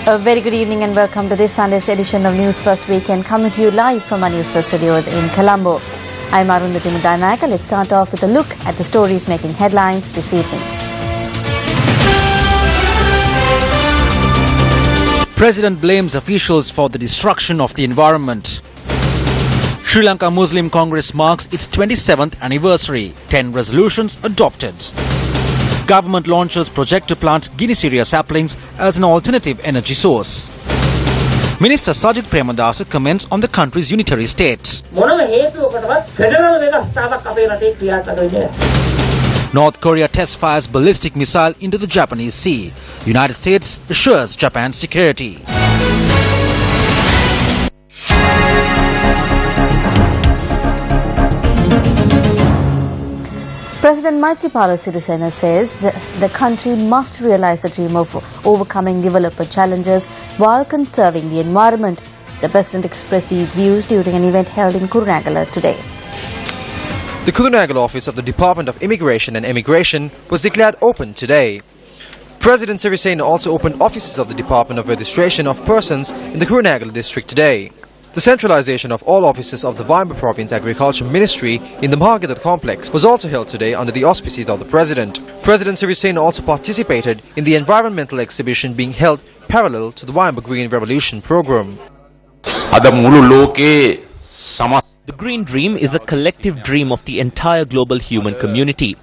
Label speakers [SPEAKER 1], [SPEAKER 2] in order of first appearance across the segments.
[SPEAKER 1] A very good evening and welcome to this Sunday's edition of News First Weekend, coming to you live from our News First studios in Colombo. I'm Arundhati Mudanayaka. Let's start off with a look at the stories making headlines this evening.
[SPEAKER 2] President blames officials for the destruction of the environment. Sri Lanka Muslim Congress marks its 27th anniversary. 10 resolutions adopted. Government launches project to plant Guinea saplings as an alternative energy source. Minister Sajid Premadasa comments on the country's unitary state. North Korea test fires ballistic missile into the Japanese Sea. United States assures Japan's security.
[SPEAKER 1] President Maithripala Sirisena says the country must realize the dream of overcoming development challenges while conserving the environment. The president expressed these views during an event held in Kurunegala today.
[SPEAKER 3] The Kurunegala office of the Department of Immigration and Emigration was declared open today. President Sirisena also opened offices of the Department of Registration of Persons in the Kurunegala district today. The centralization of all offices of the Vimba Province Agriculture Ministry in the Margaret complex was also held today under the auspices of the President. President Sirisena also participated in the environmental exhibition being held parallel to the Vimba Green Revolution program.
[SPEAKER 4] The Green Dream is a collective dream of the entire global human community.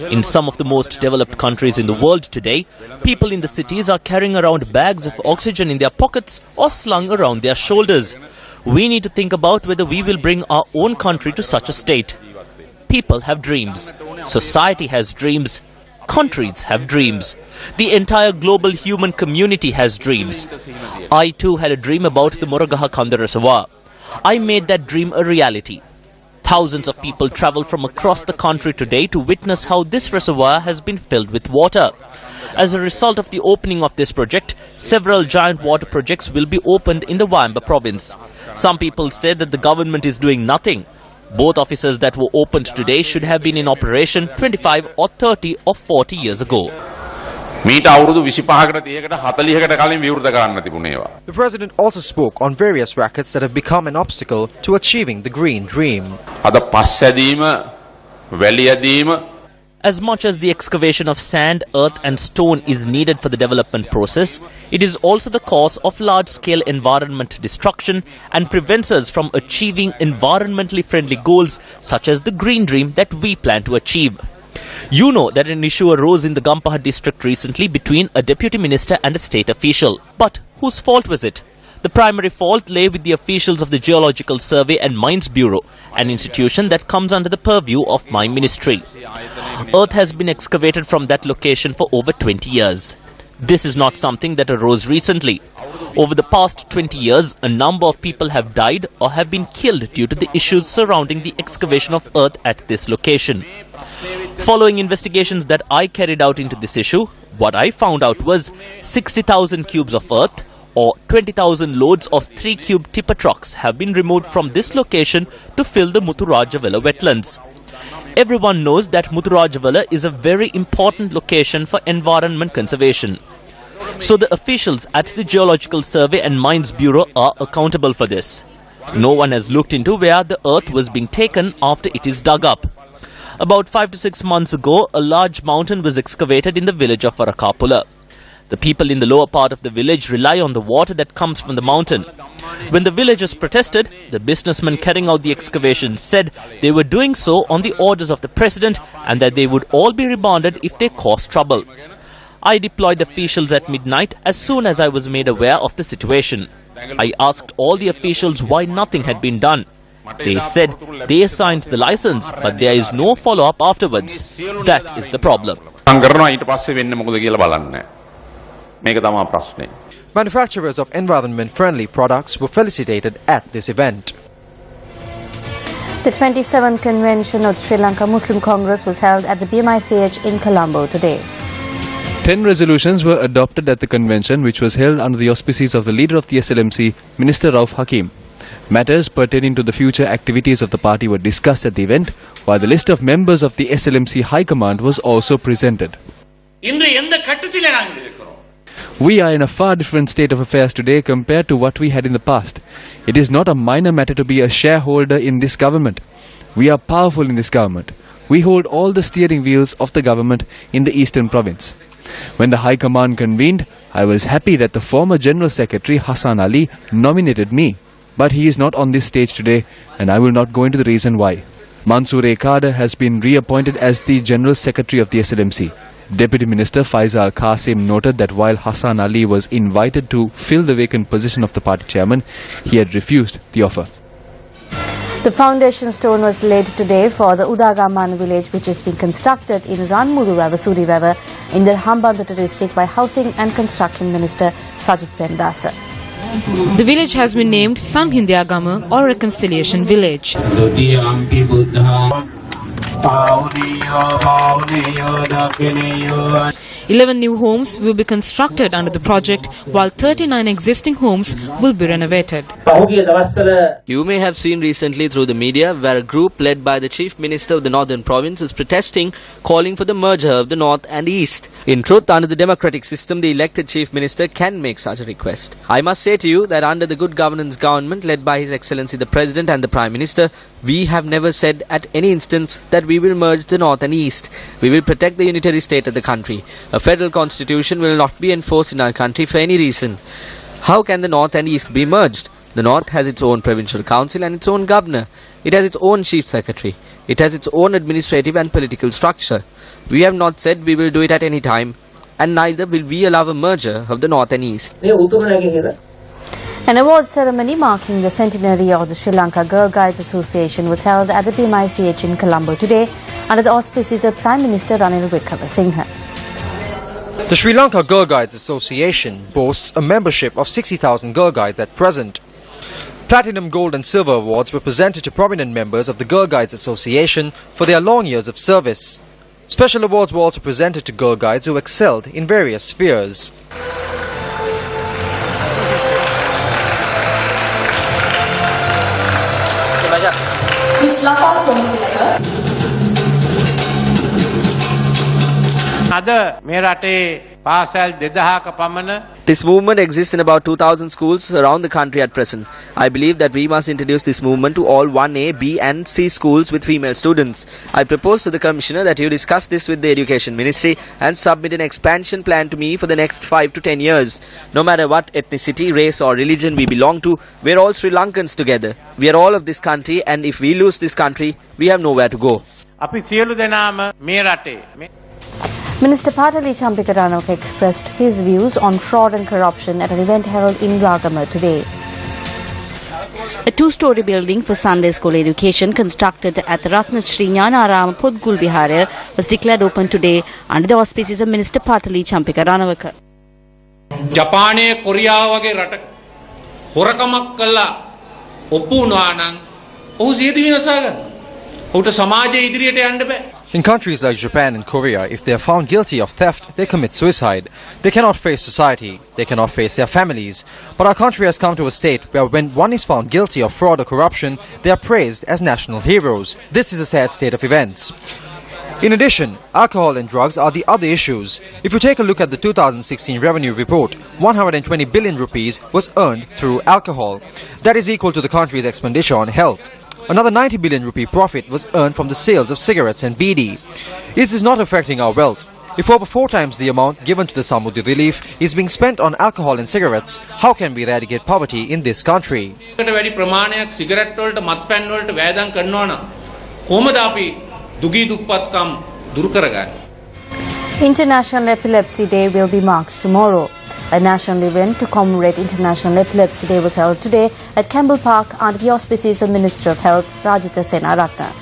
[SPEAKER 4] In some of the most developed countries in the world today, people in the cities are carrying around bags of oxygen in their pockets or slung around their shoulders. We need to think about whether we will bring our own country to such a state. People have dreams. Society has dreams. Countries have dreams. The entire global human community has dreams. I too had a dream about the Moragaha Kanda Reservoir. I made that dream a reality. Thousands of people travel from across the country today to witness how this reservoir has been filled with water. As a result of the opening of this project, several giant water projects will be opened in the Vimba province. Some people said that the government is doing nothing. Both offices that were opened today should have been in operation 25 or 30 or 40 years ago.
[SPEAKER 3] The President also spoke on various rackets that have become an obstacle to achieving the Green Dream. As much as the excavation of sand, earth and stone is needed for the development process, it is also the cause of large-scale environment destruction and prevents us from achieving environmentally friendly goals such as the Green Dream that we plan to achieve. You know that an issue arose in the Gampaha district recently between a deputy minister and a state official. But whose fault was it? The primary fault lay with the officials of the Geological Survey and Mines Bureau, an institution that comes under the purview of my ministry. Earth has been excavated from that location for over 20 years. This is not something that arose recently. Over the past 20 years, a number of people have died or have been killed due to the issues surrounding the excavation of earth at this location. Following investigations that I carried out into this issue, what I found out was 60,000 cubes of earth or 20,000 loads of 3-cube tipper trucks have been removed from this location to fill the Muthurajavela wetlands. Everyone knows that Muthurajavela is a very important location for environment conservation. So the officials at the Geological Survey and Mines Bureau are accountable for this. No one has looked into where the earth was being taken after it is dug up. About 5 to 6 months ago, a large mountain was excavated in the village of Varakapula. The people in the lower part of the village rely on the water that comes from the mountain. When the villagers protested, the businessmen carrying out the excavation said they were doing so on the orders of the president and that they would all be remanded if they caused trouble. I deployed officials at midnight as soon as I was made aware of the situation. I asked all the officials why nothing had been done. They said they assigned the license, but there is no follow-up afterwards. That is the problem. Manufacturers of environment-friendly products were felicitated at this event.
[SPEAKER 1] The 27th convention of the Sri Lanka Muslim Congress was held at the BMICH in Colombo today.
[SPEAKER 5] 10 resolutions were adopted at the convention, which was held under the auspices of the leader of the SLMC, Minister Rauf Hakim. Matters pertaining to the future activities of the party were discussed at the event, while the list of members of the SLMC High Command was also presented. We are in a far different state of affairs today compared to what we had in the past. It is not a minor matter to be a shareholder in this government. We are powerful in this government. We hold all the steering wheels of the government in the Eastern Province. When the High Command convened, I was happy that the former General Secretary Hassan Ali nominated me. But he is not on this stage today, and I will not go into the reason why. Mansoor Kader has been reappointed as the General Secretary of the SLMC. Deputy Minister Faisal Qasim noted that while Hassan Ali was invited to fill the vacant position of the party chairman, he had refused the offer.
[SPEAKER 1] The foundation stone was laid today for the Udagaman village, which is being constructed in Ranmudu Suri River in the Hambantota district by Housing and Construction Minister Sajid Premdasa.
[SPEAKER 6] The village has been named Sanghindyagama or Reconciliation Village. 11 new homes will be constructed under the project, while 39 existing homes will be renovated.
[SPEAKER 4] You may have seen recently through the media where a group led by the Chief Minister of the Northern Province is protesting, calling for the merger of the North and East. In truth, under the democratic system, the elected Chief Minister can make such a request. I must say to you that under the good governance government led by His Excellency the President and the Prime Minister, we have never said at any instance that we will merge the North and East. We will protect the unitary state of the country. A federal constitution will not be enforced in our country for any reason. How can the North and East be merged? The North has its own provincial council and its own governor. It has its own chief secretary. It has its own administrative and political structure. We have not said we will do it at any time, and neither will we allow a merger of the North and East.
[SPEAKER 1] An award ceremony marking the centenary of the Sri Lanka Girl Guides Association was held at the PMICH in Colombo today under the auspices of Prime Minister Ranil Wickremesinghe.
[SPEAKER 7] The Sri Lanka Girl Guides Association boasts a membership of 60,000 girl guides at present. Platinum, gold and silver awards were presented to prominent members of the Girl Guides Association for their long years of service. Special awards were also presented to girl guides who excelled in various spheres.
[SPEAKER 8] Miss Lata Somithilaka.
[SPEAKER 4] This movement exists in about 2,000 schools around the country at present. I believe that we must introduce this movement to all 1A, B and C schools with female students. I propose to the Commissioner that you discuss this with the Education Ministry and submit an expansion plan to me for the next 5 to 10 years. No matter what ethnicity, race or religion we belong to, we are all Sri Lankans together. We are all of this country, and if we lose this country, we have nowhere to go.
[SPEAKER 1] Minister Patali Champikaranok expressed his views on fraud and corruption at an event held in Ragama today. A two-story building for Sunday school education constructed at the Ratna Shri Jnanarama Podgul Vihara was declared open today under the auspices of Minister Patali Champikaranok.
[SPEAKER 9] Japan, Korea wage rata horakamak kalla oppu unwa nan ohu siyathi winasa ganna. Ohuta samaje idiriyata yanna bෑ.
[SPEAKER 7] In countries like Japan and Korea, if they are found guilty of theft, they commit suicide. They cannot face society. They cannot face their families. But our country has come to a state where when one is found guilty of fraud or corruption, they are praised as national heroes. This is a sad state of events. In addition, alcohol and drugs are the other issues. If you take a look at the 2016 revenue report, 120 billion rupees was earned through alcohol. That is equal to the country's expenditure on health. Another 90 billion rupee profit was earned from the sales of cigarettes and BD. Is this not affecting our wealth? If over 4 times the amount given to the Samudra relief is being spent on alcohol and cigarettes, how can we eradicate poverty in this country?
[SPEAKER 1] International Epilepsy Day will be marked tomorrow. A national event to commemorate International Epilepsy Day was held today at Campbell Park under the auspices of Minister of Health Rajita Senaratne.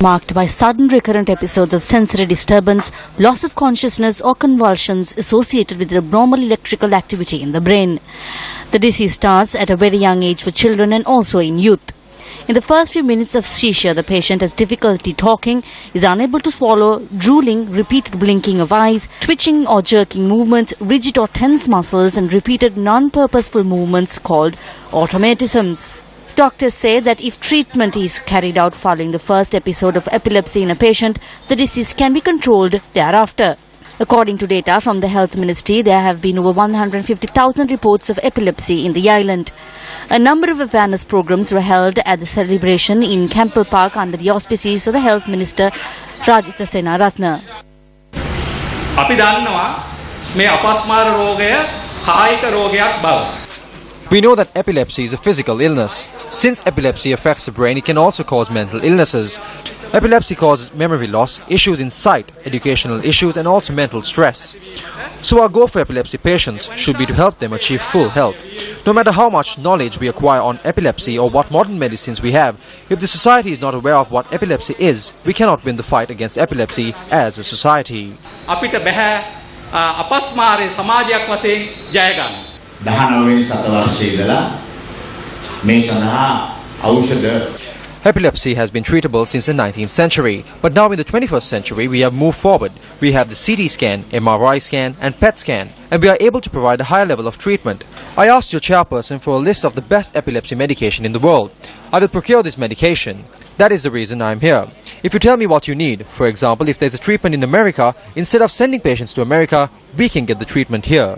[SPEAKER 1] Marked by sudden recurrent episodes of sensory disturbance, loss of consciousness or convulsions associated with abnormal electrical activity in the brain. The disease starts at a very young age for children and also in youth. In the first few minutes of seizure, the patient has difficulty talking, is unable to swallow, drooling, repeated blinking of eyes, twitching or jerking movements, rigid or tense muscles and repeated non-purposeful movements called automatisms. Doctors say that if treatment is carried out following the first episode of epilepsy in a patient, the disease can be controlled thereafter. According to data from the Health Ministry, there have been over 150,000 reports of epilepsy in the island. A number of awareness programs were held at the celebration in Campbell Park under the auspices of the Health Minister Rajitha Senaratne.
[SPEAKER 10] අපි දන්නවා මේ අපස්මාර රෝගය කායික රෝගයක් බව.
[SPEAKER 7] We know that epilepsy is a physical illness. Since epilepsy affects the brain, it can also cause mental illnesses. Epilepsy causes memory loss, issues in sight, educational issues and also mental stress. So our goal for epilepsy patients should be to help them achieve full health. No matter how much knowledge we acquire on epilepsy or what modern medicines we have, if the society is not aware of what epilepsy is, we cannot win the fight against epilepsy as a society.
[SPEAKER 10] අපිට බෑ අපස්මාරයේ සමාජයක් වශයෙන් ජය ගන්න.
[SPEAKER 11] 19 වෙනි සතවර්ෂයේ ඉඳලා මේ සඳහා ඖෂධ.
[SPEAKER 7] Epilepsy has been treatable since the 19th century, but now in the 21st century we have moved forward. We have the CT scan, MRI scan and PET scan, and we are able to provide a higher level of treatment. I asked your chairperson for a list of the best epilepsy medication in the world. I will procure this medication. That is the reason I am here. If you tell me what you need, for example, if there's a treatment in America, instead of sending patients to America, we can get the treatment here.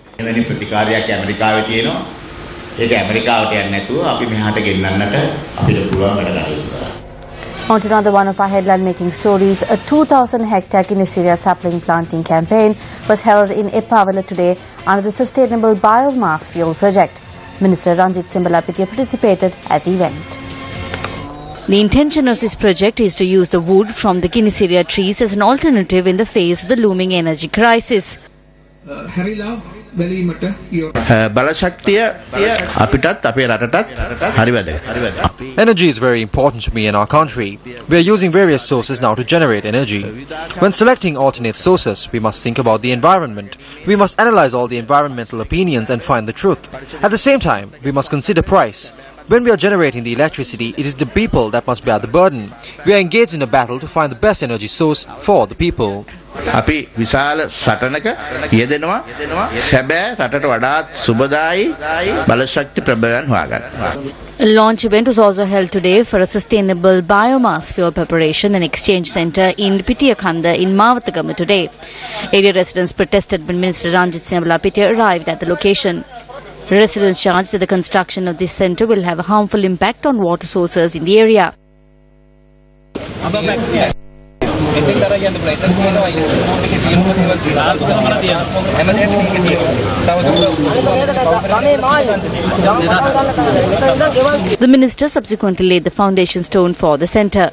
[SPEAKER 1] On to another one of our headline-making stories. A 2,000-hectare Guinness sapling planting campaign was held in Epavilla today under the Sustainable Biomass Fuel Project. Minister Ranjit Simbalapitiya participated at the event. The intention of this project is to use the wood from the Guinness trees as an alternative in the face of the looming energy crisis.
[SPEAKER 7] Energy is very important to me and our country. We are using various sources now to generate energy. When selecting alternate sources, we must think about the environment. We must analyze all the environmental opinions and find the truth. At the same time, we must consider price. When we are generating the electricity, it is the people that must bear the burden. We are engaged in a battle to find the best energy source for the people.
[SPEAKER 11] අපි විශාල සටනක යෙදෙනවා සැබෑ රටට වඩාත් සුබදායි බලශක්ති ප්‍රබලයන් හොයාගන්න.
[SPEAKER 1] A launch event was also held today for a sustainable biomass fuel preparation and exchange centre in Pitiyakanda in Mavathagama today. Area residents protested when Minister Ranjit Simbalapitiya arrived at the location. Residents charged that the construction of this centre will have a harmful impact on water sources in the area. The minister subsequently laid the foundation stone for the centre.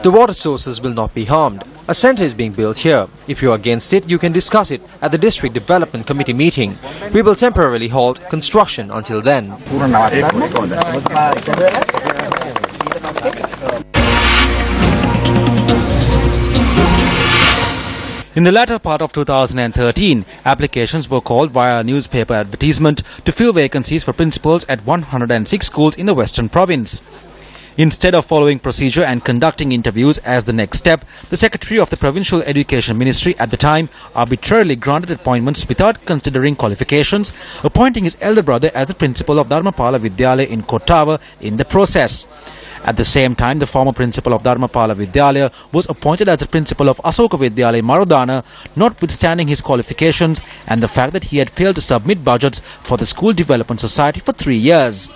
[SPEAKER 7] The water sources will not be harmed. A centre is being built here. If you are against it, you can discuss it at the District Development Committee meeting. We will temporarily halt construction until then.
[SPEAKER 2] In the latter part of 2013, applications were called via a newspaper advertisement to fill vacancies for principals at 106 schools in the Western Province. Instead of following procedure and conducting interviews as the next step, the Secretary of the Provincial Education Ministry at the time arbitrarily granted appointments without considering qualifications, appointing his elder brother as the principal of Dharmapala Vidyalaya in Kottava in the process. At the same time, the former principal of Dharmapala Vidyalaya was appointed as the principal of Asoka Vidyalaya Marudana, notwithstanding his qualifications and the fact that he had failed to submit budgets for the School Development Society for 3 years.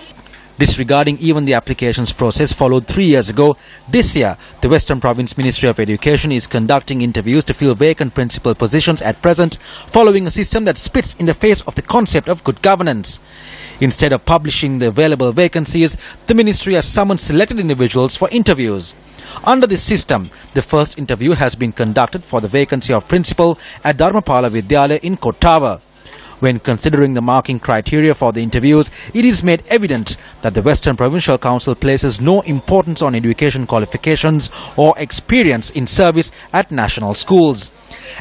[SPEAKER 2] Disregarding even the applications process followed 3 years ago, this year, the Western Province Ministry of Education is conducting interviews to fill vacant principal positions at present, following a system that spits in the face of the concept of good governance. Instead of publishing the available vacancies, the ministry has summoned selected individuals for interviews. Under this system, the first interview has been conducted for the vacancy of principal at Dharmapala Vidyalaya in Kottava. When considering the marking criteria for the interviews, it is made evident that the Western Provincial Council places no importance on education qualifications or experience in service at national schools.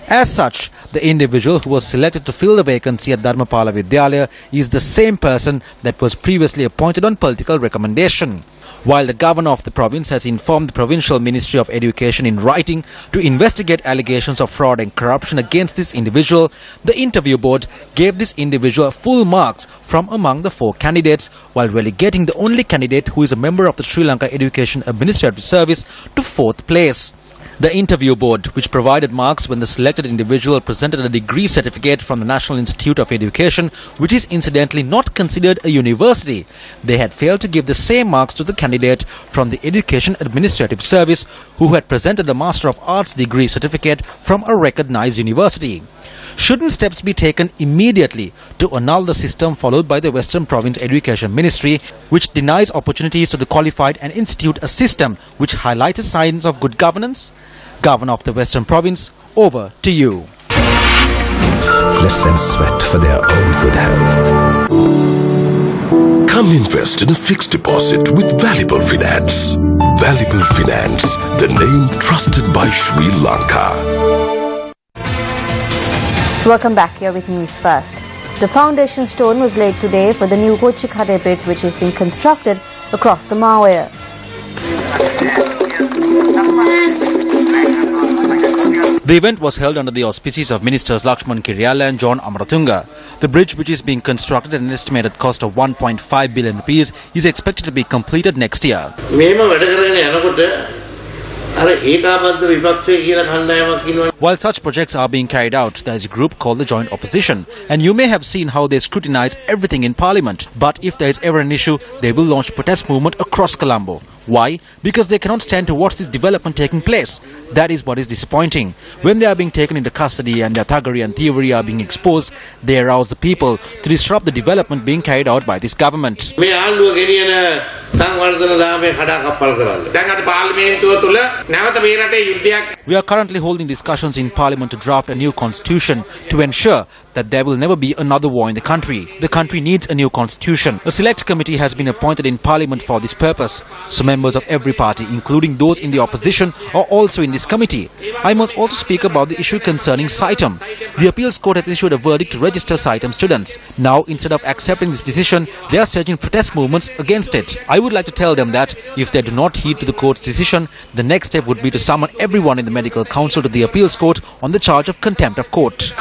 [SPEAKER 2] As such, the individual who was selected to fill the vacancy at Dharmapala Vidyalaya is the same person that was previously appointed on political recommendation. While the governor of the province has informed the Provincial Ministry of Education in writing to investigate allegations of fraud and corruption against this individual, the interview board gave this individual full marks from among the 4 candidates, while relegating the only candidate who is a member of the Sri Lanka Education Administrative Service to 4th place. The interview board, which provided marks when the selected individual presented a degree certificate from the National Institute of Education, which is incidentally not considered a university, they had failed to give the same marks to the candidate from the Education Administrative Service who had presented a Master of Arts degree certificate from a recognized university. Shouldn't steps be taken immediately to annul the system followed by the Western Province Education Ministry, which denies opportunities to the qualified, and institute a system which highlights signs of good governance? Governor of the Western Province, over to you.
[SPEAKER 12] Let them sweat for their own good health. Come invest in a fixed deposit with Valuable Finance. Valuable Finance, the name trusted by Sri Lanka.
[SPEAKER 1] Welcome back. Here with News First. The foundation stone was laid today for the new Kochikade bridge, which is being constructed across the Mawaya.
[SPEAKER 2] The event was held under the auspices of Ministers Lakshman Kiryala and John Amaratunga. The bridge, which is being constructed at an estimated cost of 1.5 billion rupees, is expected to be completed next year. While such projects are being carried out, there is a group called the Joint Opposition, and you may have seen how they scrutinize everything in Parliament. But if there is ever an issue, they will launch a protest movement across Colombo. Why? Because they cannot stand to watch this development taking place. That is what is disappointing. When they are being taken into custody and their thuggery and thievery are being exposed, they arouse the people to disrupt the development being carried out by this government. We are currently holding discussions in Parliament to draft a new constitution to ensure that there will never be another war in the country. The country needs a new constitution. A select committee has been appointed in Parliament for this purpose. So members of every party, including those in the opposition, are also in this committee. I must also speak about the issue concerning SITEM. The appeals court has issued a verdict to register SITEM students. Now, instead of accepting this decision, they are staging protest movements against it. I would like to tell them that if they do not heed to the court's decision, the next step would be to summon everyone in the medical council to the appeals court on the charge of contempt of court.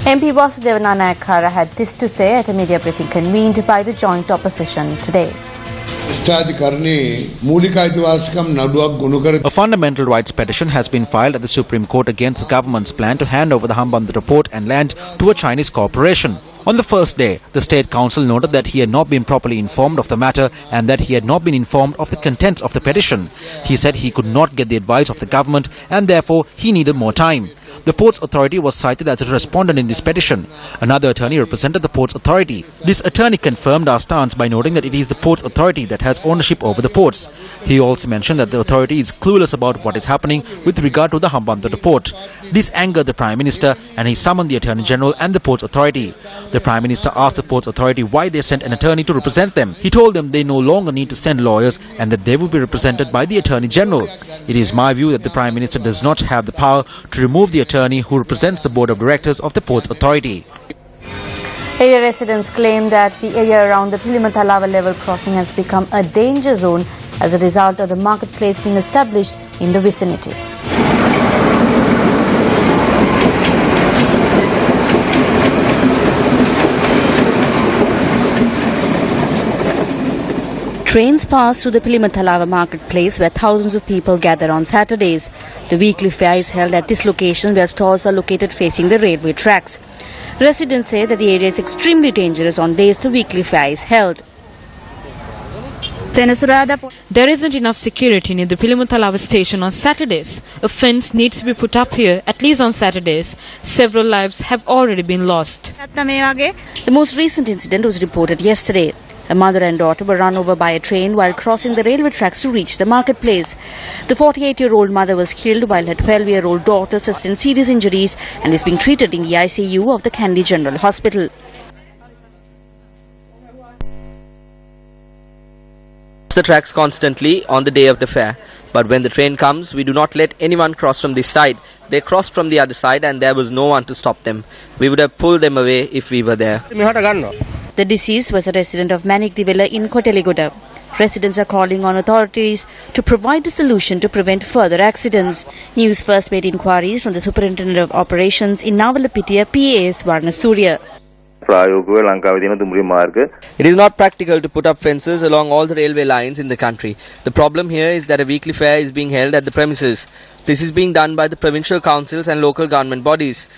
[SPEAKER 1] MP Vasudeva Nanayakkara had this to say at a media briefing convened by the joint opposition today.
[SPEAKER 2] A fundamental rights petition has been filed at the Supreme Court against the government's plan to hand over the Hambantota port and land to a Chinese corporation. On the first day, the State Council noted that he had not been properly informed of the matter and that he had not been informed of the contents of the petition. He said he could not get the advice of the government and therefore he needed more time. The Ports Authority was cited as a respondent in this petition. Another attorney represented the Ports Authority. This attorney confirmed our stance by noting that it is the Ports Authority that has ownership over the ports. He also mentioned that the authority is clueless about what is happening with regard to the Hambantota port. This angered the Prime Minister and he summoned the Attorney General and the Ports Authority. The Prime Minister asked the Ports Authority why they sent an attorney to represent them. He told them they no longer need to send lawyers and that they will be represented by the Attorney General. It is my view that the Prime Minister does not have the power to remove the attorney who represents the Board of Directors of the Ports Authority.
[SPEAKER 1] Area residents claim that the area around the Pilimatalawa level crossing has become a danger zone as a result of the marketplace being established in the vicinity. Trains pass through the Pilimatalawa marketplace where thousands of people gather on Saturdays. The weekly fair is held at this location where stalls are located facing the railway tracks. Residents say that the area is extremely dangerous on days the weekly fair is held.
[SPEAKER 6] There isn't enough security near the Pilimatalawa station on Saturdays. A fence needs to be put up here at least on Saturdays. Several lives have already been lost.
[SPEAKER 1] The most recent incident was reported yesterday. A mother and daughter were run over by a train while crossing the railway tracks to reach the marketplace. The 48-year-old mother was killed while her 12-year-old daughter sustained serious injuries and is being treated in the ICU of the Kandy General Hospital.
[SPEAKER 13] The tracks constantly on the day of the fair, but when the train comes, we do not let anyone cross from this side. They crossed from the other side and there was no one to stop them. We would have pulled them away if we were there.
[SPEAKER 1] The deceased was a resident of Manik Divilla in Koteligoda. Residents are calling on authorities to provide a solution to prevent further accidents. News First made inquiries from the Superintendent of Operations in Navalapitiya, PAS Varnasurya.
[SPEAKER 13] It is not practical to put up fences along all the railway lines in the country. The problem here is that a weekly fair is being held at the premises. This is being done by the provincial councils and local government bodies.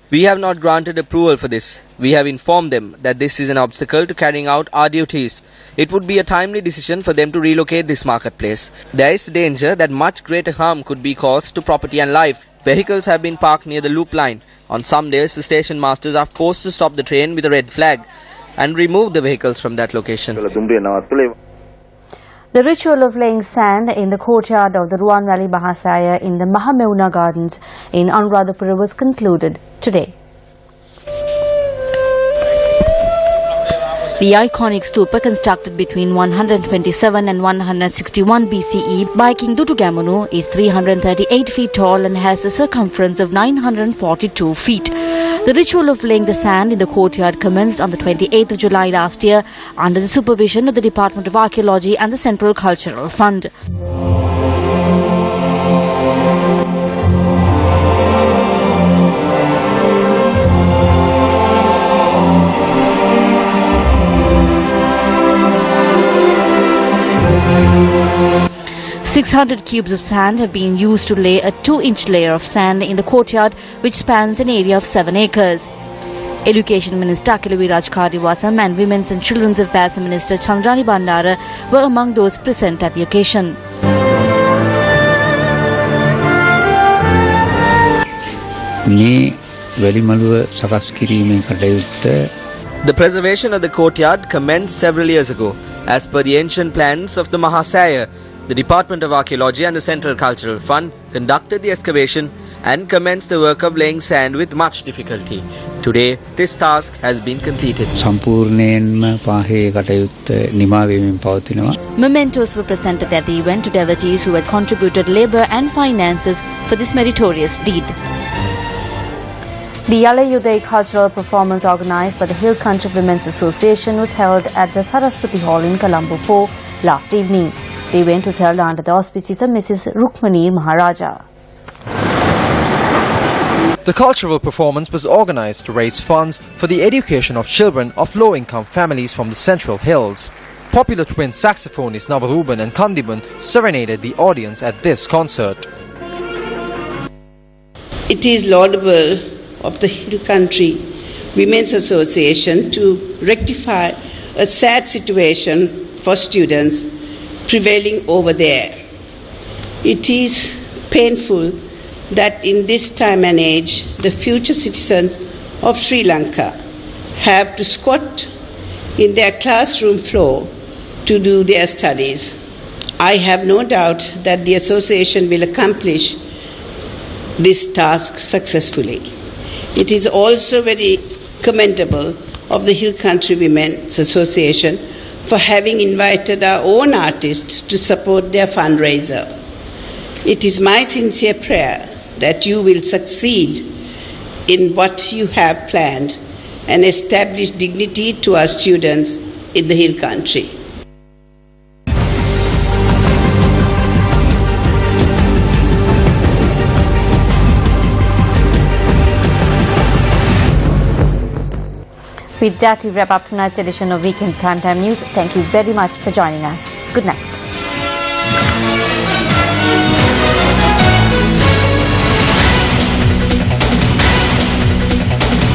[SPEAKER 13] We have not granted approval for this. We have informed them that this is an obstacle to carrying out our duties. It would be a timely decision for them to relocate this marketplace. There is danger that much greater harm could be caused to property and life. Vehicles have been parked near the loop line. On some days, the station masters are forced to stop the train with a red flag and remove the vehicles from that location.
[SPEAKER 1] The ritual of laying sand in the courtyard of the Ruan Valley Mahasaya in the Mahameuna Gardens in Anuradhapura was concluded today. The iconic stupa, constructed between 127 and 161 BCE by King Dutugamunu, is 338 feet tall and has a circumference of 942 feet. The ritual of laying the sand in the courtyard commenced on the 28th of July last year under the supervision of the Department of Archaeology and the Central Cultural Fund. .600 cubes of sand have been used to lay a 2-inch layer of sand in the courtyard, which spans an area of 7 acres. Education Minister Akilavi Rajkadiwasam and Women's and Children's Affairs Minister Chandrani Bandara were among those present at the occasion.
[SPEAKER 13] The preservation of the courtyard commenced several years ago. As per the ancient plans of the Mahasaya, the Department of Archaeology and the Central Cultural Fund conducted the excavation and commenced the work of laying sand with much difficulty. Today, this task has been completed.
[SPEAKER 1] Mementos were presented at the event to devotees who had contributed labour and finances for this meritorious deed. The Yalayuday cultural performance organised by the Hill Country Women's Association was held at the Saraswati Hall in Colombo 4 last evening. The event was held under the auspices of Mrs. Rukmani Maharaja.
[SPEAKER 7] The cultural performance was organised to raise funds for the education of children of low-income families from the Central Hills. Popular twin saxophonists Navaruban and Kandiban serenaded the audience at this concert.
[SPEAKER 14] It is laudable of the Hill Country Women's Association to rectify a sad situation for students prevailing over there. It is painful that in this time and age, the future citizens of Sri Lanka have to squat in their classroom floor to do their studies. I have no doubt that the association will accomplish this task successfully. It is also very commendable of the Hill Country Women's Association for having invited our own artists to support their fundraiser. It is my sincere prayer that you will succeed in what you have planned and establish dignity to our students in the Hill Country.
[SPEAKER 1] With that, we wrap up tonight's edition of Weekend Primetime News. Thank you very much for joining us. Good night.